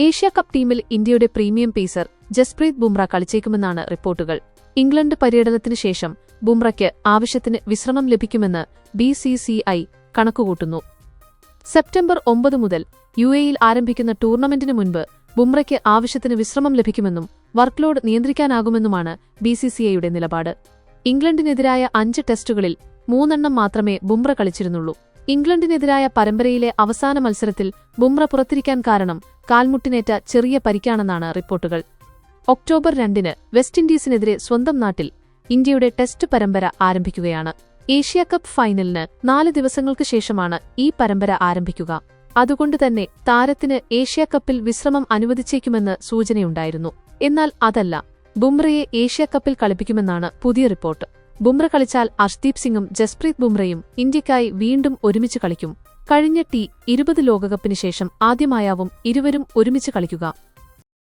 Asia Cup ടീമിൽ ഇന്ത്യയുടെ premium pacer Jasprit Bumrah കളിച്ചേക്കുമെന്നാണ് റിപ്പോർട്ടുകൾ. ഇംഗ്ലണ്ട് പര്യടനത്തിനു ശേഷം ബുംറയ്ക്ക് ആവശ്യത്തിന് വിശ്രമം ലഭിക്കുമെന്ന് BCCI കണക്കുകൂട്ടുന്നു. സെപ്റ്റംബർ 9 മുതൽ UAEയിൽ ആരംഭിക്കുന്ന ടൂർണമെന്റിനു മുൻപ് ബുംറയ്ക്ക് ആവശ്യത്തിന് വിശ്രമം ലഭിക്കുമെന്നും വർക്ക് ലോഡ് നിയന്ത്രിക്കാനാകുമെന്നുമാണ് BCCIയുടെ നിലപാട്. ഇംഗ്ലണ്ടിനെതിരായ 5 ടെസ്റ്റുകളിൽ 3 മാത്രമേ ബുംറ കളിച്ചിരുന്നുള്ളൂ. ഇംഗ്ലണ്ടിനെതിരായ പരമ്പരയിലെ അവസാന മത്സരത്തിൽ ബുംറ പുറത്തിരിക്കാൻ കാരണം കാൽമുട്ടിനേറ്റ ചെറിയ പരിക്കാണെന്നാണ് റിപ്പോർട്ടുകൾ. ഒക്ടോബർ 2 വെസ്റ്റ് ഇൻഡീസിനെതിരെ സ്വന്തം നാട്ടിൽ ഇന്ത്യയുടെ ടെസ്റ്റ് പരമ്പര ആരംഭിക്കുകയാണ്. ഏഷ്യാകപ്പ് ഫൈനലിന് 4 ദിവസങ്ങൾക്ക് ശേഷമാണ് ഈ പരമ്പര ആരംഭിക്കുക. അതുകൊണ്ടുതന്നെ താരത്തിന് ഏഷ്യാകപ്പിൽ വിശ്രമം അനുവദിച്ചേക്കുമെന്ന് സൂചനയുണ്ടായിരുന്നു. എന്നാൽ അതല്ല, ബുംറയെ ഏഷ്യാകപ്പിൽ കളിപ്പിക്കുമെന്നാണ് പുതിയ റിപ്പോർട്ട്. ബുംറ കളിച്ചാൽ അർഷ്ദീപ് സിംഗും ജസ്പ്രീത് ബുംറയും ഇന്ത്യയ്ക്കായി വീണ്ടും ഒരുമിച്ച് കളിക്കും. കഴിഞ്ഞ T20 ലോകകപ്പിന് ശേഷം ആദ്യമായാവും ഇരുവരും ഒരുമിച്ച് കളിക്കുക.